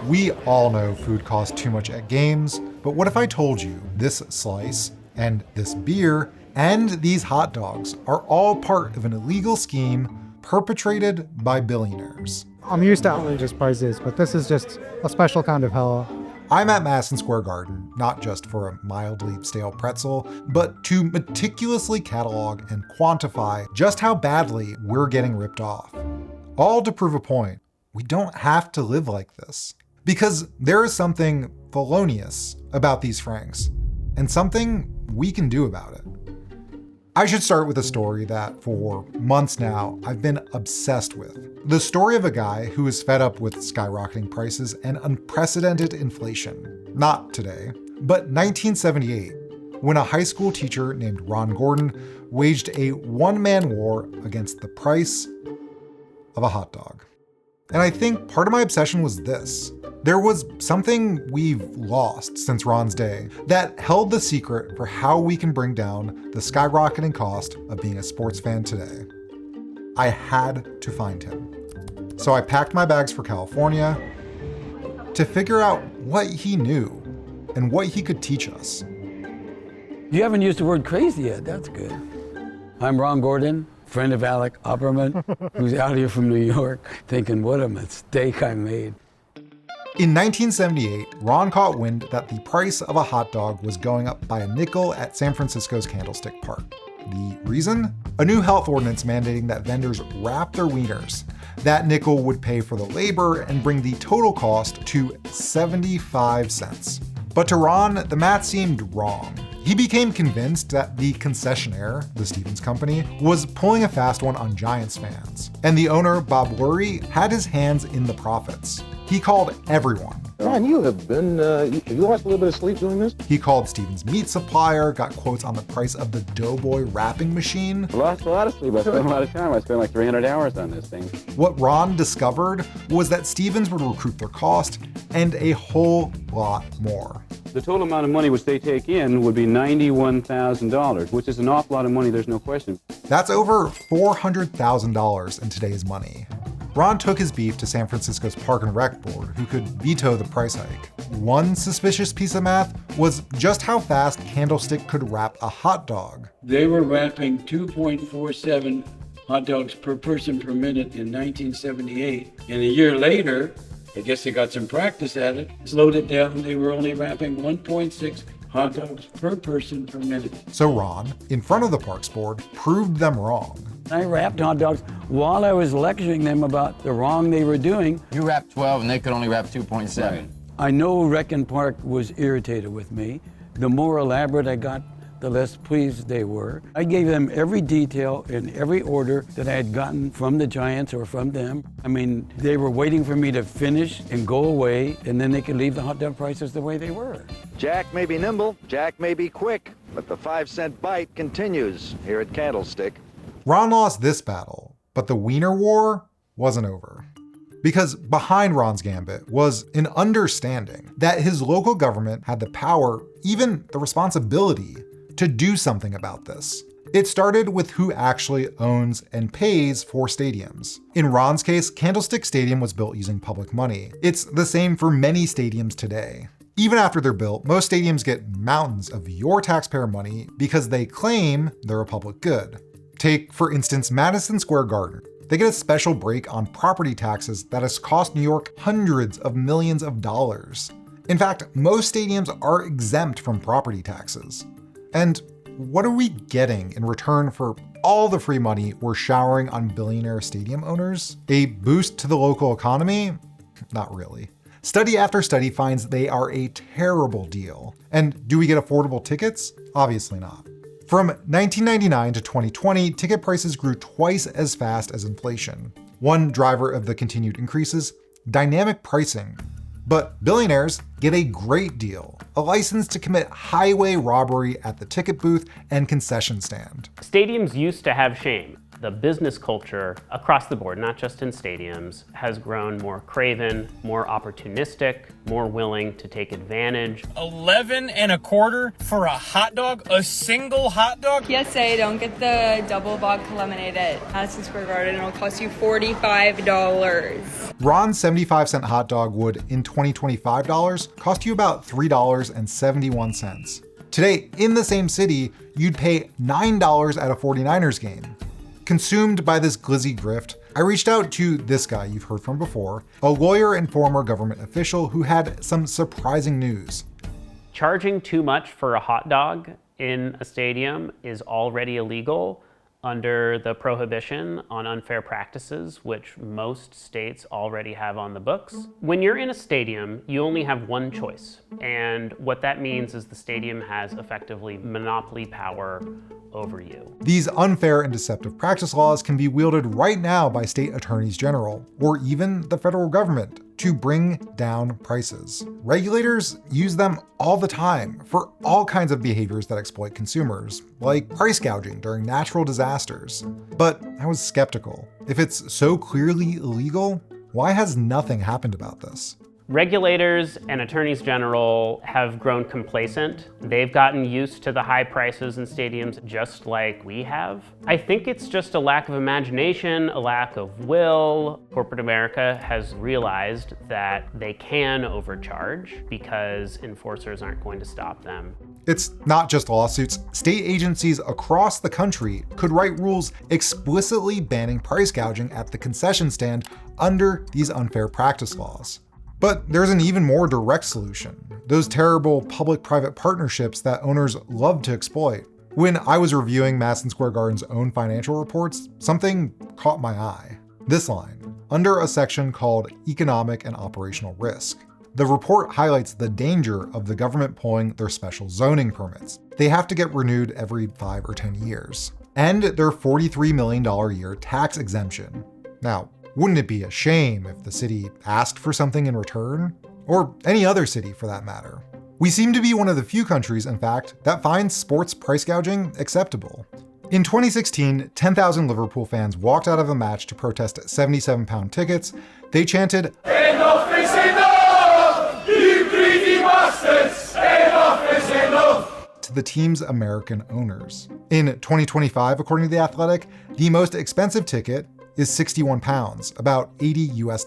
We all know food costs too much at games, but what if I told you this slice and this beer and these hot dogs are all part of an illegal scheme perpetrated by billionaires? I'm used to outrageous prices, but this is just a special kind of hell. I'm at Madison Square Garden, not just for a mildly stale pretzel, but to meticulously catalog and quantify just how badly we're getting ripped off. All to prove a point. We don't have to live like this. Because there is something felonious about these francs, and something we can do about it. I should start with a story that, for months now, I've been obsessed with. The story of a guy who is fed up with skyrocketing prices and unprecedented inflation. Not today, but 1978, when a high school teacher named Ron Gordon waged a one-man war against the price of a hot dog. And I think part of my obsession was this. There was something we've lost since Ron's day that held the secret for how we can bring down the skyrocketing cost of being a sports fan today. I had to find him. So I packed my bags for California to figure out what he knew and what he could teach us. You haven't used the word crazy yet, that's good. I'm Ron Gordon, friend of Alec, Opperman, who's out here from New York, thinking, what a mistake I made. In 1978, Ron caught wind that the price of a hot dog was going up by a nickel at San Francisco's Candlestick Park. The reason? A new health ordinance mandating that vendors wrap their wieners. That nickel would pay for the labor and bring the total cost to 75 cents. But to Ron, the math seemed wrong. He became convinced that the concessionaire, the Stevens Company, was pulling a fast one on Giants fans. And the owner, Bob Lurie, had his hands in the profits. He called everyone. Ron, you have you lost a little bit of sleep doing this? He called Stevens' meat supplier, got quotes on the price of the Doughboy wrapping machine. I lost a lot of sleep. I spent a lot of time. I spent like 300 hours on this thing. What Ron discovered was that Stevens would recoup their cost and a whole lot more. The total amount of money which they take in would be $91,000, which is an awful lot of money, there's no question. That's over $400,000 in today's money. Ron took his beef to San Francisco's Park and Rec Board, who could veto the price hike. One suspicious piece of math was just how fast Candlestick could wrap a hot dog. They were wrapping 2.47 hot dogs per person per minute in 1978. And a year later, I guess they got some practice at it, slowed it down, they were only wrapping 1.6 hot dogs per person per minute. So Ron, in front of the Parks Board, proved them wrong. I wrapped hot dogs while I was lecturing them about the wrong they were doing. You wrapped 12 and they could only wrap 2.7. Right. I know Rec and Park was irritated with me. The more elaborate I got, the less pleased they were. I gave them every detail in every order that I had gotten from the Giants or from them. I mean, they were waiting for me to finish and go away, and then they could leave the hot dog prices the way they were. Jack may be nimble, Jack may be quick, but the 5-cent bite continues here at Candlestick. Ron lost this battle, but the Wiener War wasn't over. Because behind Ron's gambit was an understanding that his local government had the power, even the responsibility, to do something about this. It started with who actually owns and pays for stadiums. In Ron's case, Candlestick Stadium was built using public money. It's the same for many stadiums today. Even after they're built, most stadiums get mountains of your taxpayer money because they claim they're a public good. Take, for instance, Madison Square Garden. They get a special break on property taxes that has cost New York hundreds of millions of dollars. In fact, most stadiums are exempt from property taxes. And what are we getting in return for all the free money we're showering on billionaire stadium owners? A boost to the local economy? Not really. Study after study finds they are a terrible deal. And do we get affordable tickets? Obviously not. From 1999 to 2020, ticket prices grew twice as fast as inflation. One driver of the continued increases, dynamic pricing. But billionaires get a great deal, a license to commit highway robbery at the ticket booth and concession stand. Stadiums used to have shame. The business culture across the board, not just in stadiums, has grown more craven, more opportunistic, more willing to take advantage. 11 and a quarter for a hot dog? A single hot dog? PSA, don't get the double vodka lemonade at Madison Square Garden. It'll cost you $45. Ron's 75-cent hot dog would, in 2025 dollars, cost you about $3.71. Today, in the same city, you'd pay $9 at a 49ers game. Consumed by this glizzy grift, I reached out to this guy you've heard from before, a lawyer and former government official who had some surprising news. Charging too much for a hot dog in a stadium is already illegal under the prohibition on unfair practices, which most states already have on the books. When you're in a stadium, you only have one choice. And what that means is the stadium has effectively monopoly power over you. These unfair and deceptive practice laws can be wielded right now by state attorneys general, or even the federal government, to bring down prices. Regulators use them all the time for all kinds of behaviors that exploit consumers, like price gouging during natural disasters. But I was skeptical. If it's so clearly illegal, why has nothing happened about this? Regulators and attorneys general have grown complacent. They've gotten used to the high prices in stadiums just like we have. I think it's just a lack of imagination, a lack of will. Corporate America has realized that they can overcharge because enforcers aren't going to stop them. It's not just lawsuits. State agencies across the country could write rules explicitly banning price gouging at the concession stand under these unfair practice laws. But there's an even more direct solution: those terrible public-private partnerships that owners love to exploit. When I was reviewing Madison Square Garden's own financial reports, something caught my eye. This line, under a section called Economic and Operational Risk. The report highlights the danger of the government pulling their special zoning permits. They have to get renewed every 5 or 10 years. And their $43 million a year tax exemption. Now, wouldn't it be a shame if the city asked for something in return? Or any other city for that matter. We seem to be one of the few countries, in fact, that finds sports price gouging acceptable. In 2016, 10,000 Liverpool fans walked out of a match to protest 77-pound tickets. They chanted, "Enough is enough! You greedy bastards! Enough is enough!" to the team's American owners. In 2025, according to The Athletic, the most expensive ticket is 61 pounds, about $80 US.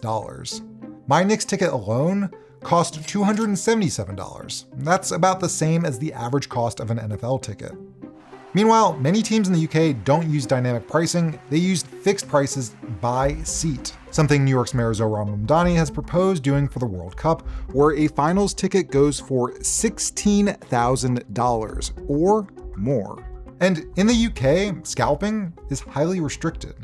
My Knicks ticket alone cost $277. That's about the same as the average cost of an NFL ticket. Meanwhile, many teams in the UK don't use dynamic pricing, they use fixed prices by seat, something New York's Mayor Zohran Mamdani has proposed doing for the World Cup, where a finals ticket goes for $16,000 or more. And in the UK, scalping is highly restricted.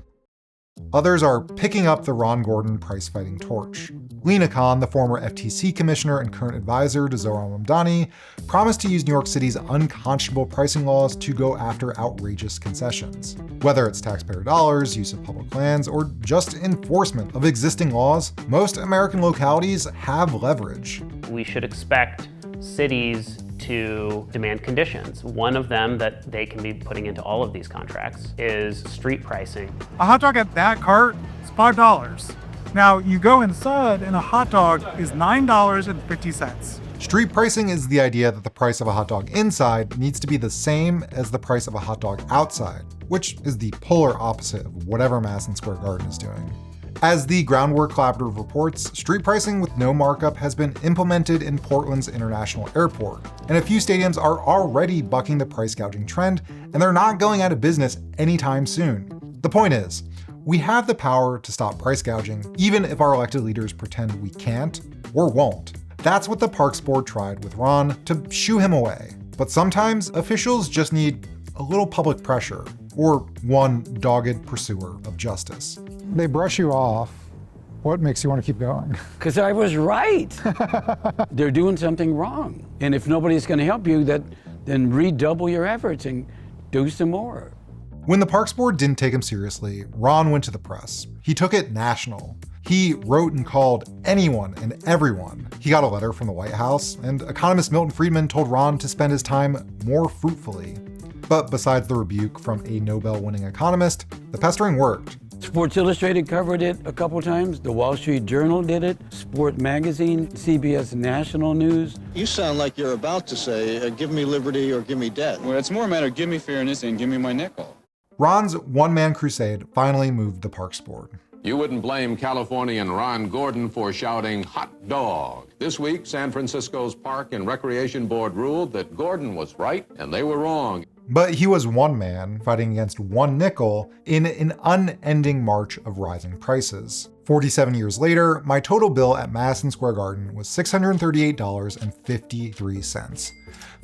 Others are picking up the Ron Gordon price-fighting torch. Lena Khan, the former FTC commissioner and current advisor to Zohran Mamdani, promised to use New York City's unconscionable pricing laws to go after outrageous concessions. Whether it's taxpayer dollars, use of public lands, or just enforcement of existing laws, most American localities have leverage. We should expect cities to demand conditions. One of them that they can be putting into all of these contracts is street pricing. A hot dog at that cart is $5. Now you go inside and a hot dog is $9.50. Street pricing is the idea that the price of a hot dog inside needs to be the same as the price of a hot dog outside, which is the polar opposite of whatever Madison Square Garden is doing. As the Groundwork Collaborative reports, street pricing with no markup has been implemented in Portland's International Airport, and a few stadiums are already bucking the price gouging trend, and they're not going out of business anytime soon. The point is, we have the power to stop price gouging, even if our elected leaders pretend we can't or won't. That's what the Parks Board tried with Ron, to shoo him away. But sometimes officials just need a little public pressure, or one dogged pursuer of justice. They brush you off. What makes you want to keep going? Because I was right. They're doing something wrong. And if nobody's going to help you, then redouble your efforts and do some more. When the Parks Board didn't take him seriously, Ron went to the press. He took it national. He wrote and called anyone and everyone. He got a letter from the White House, and economist Milton Friedman told Ron to spend his time more fruitfully. But besides the rebuke from a Nobel-winning economist, the pestering worked. Sports Illustrated covered it a couple times. The Wall Street Journal did it. Sport Magazine, CBS National News. You sound like you're about to say, give me liberty or give me death. Well, it's more a matter of give me fairness and give me my nickel. Ron's one-man crusade finally moved the parks board. You wouldn't blame Californian Ron Gordon for shouting hot dog. This week, San Francisco's Park and Recreation Board ruled that Gordon was right and they were wrong. But he was one man fighting against one nickel in an unending march of rising prices. 47 years later, my total bill at Madison Square Garden was $638.53.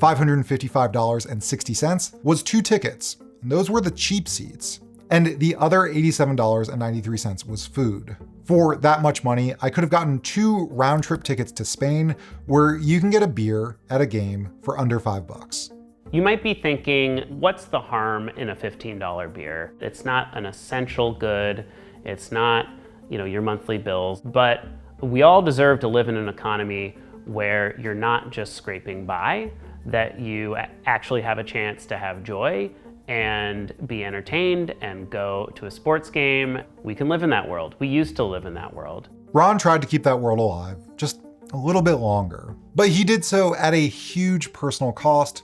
$555.60 was 2 tickets, and those were the cheap seats. And the other $87.93 was food. For that much money, I could have gotten 2 round-trip tickets to Spain, where you can get a beer at a game for under $5. You might be thinking, what's the harm in a $15 beer? It's not an essential good. It's not, your monthly bills. But we all deserve to live in an economy where you're not just scraping by, that you actually have a chance to have joy and be entertained and go to a sports game. We can live in that world. We used to live in that world. Ron tried to keep that world alive, just a little bit longer. But he did so at a huge personal cost,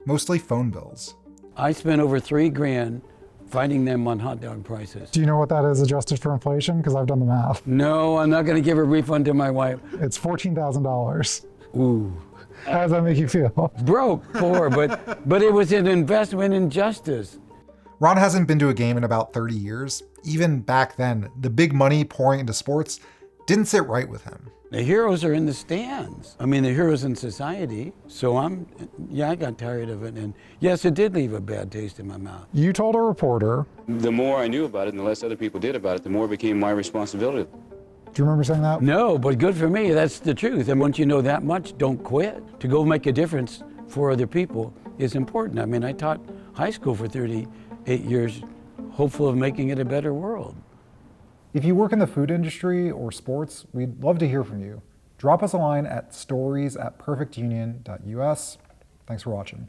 mostly phone bills. I spent over $3 grand fighting them on hot dog prices. Do you know what that is adjusted for inflation? Because I've done the math. No, I'm not going to give a refund to my wife. It's $14,000. Ooh. How does that make you feel? Broke, poor, but it was an investment in justice. Ron hasn't been to a game in about 30 years. Even back then, the big money pouring into sports didn't sit right with him. The heroes are in the stands. I mean, the heroes in society. So I got tired of it. And yes, it did leave a bad taste in my mouth. You told a reporter. The more I knew about it and the less other people did about it, the more it became my responsibility. Do you remember saying that? No, but good for me. That's the truth. And once you know that much, don't quit. To go make a difference for other people is important. I mean, I taught high school for 38 years, hopeful of making it a better world. If you work in the food industry or sports, we'd love to hear from you. Drop us a line at stories@perfectunion.us. Thanks for watching.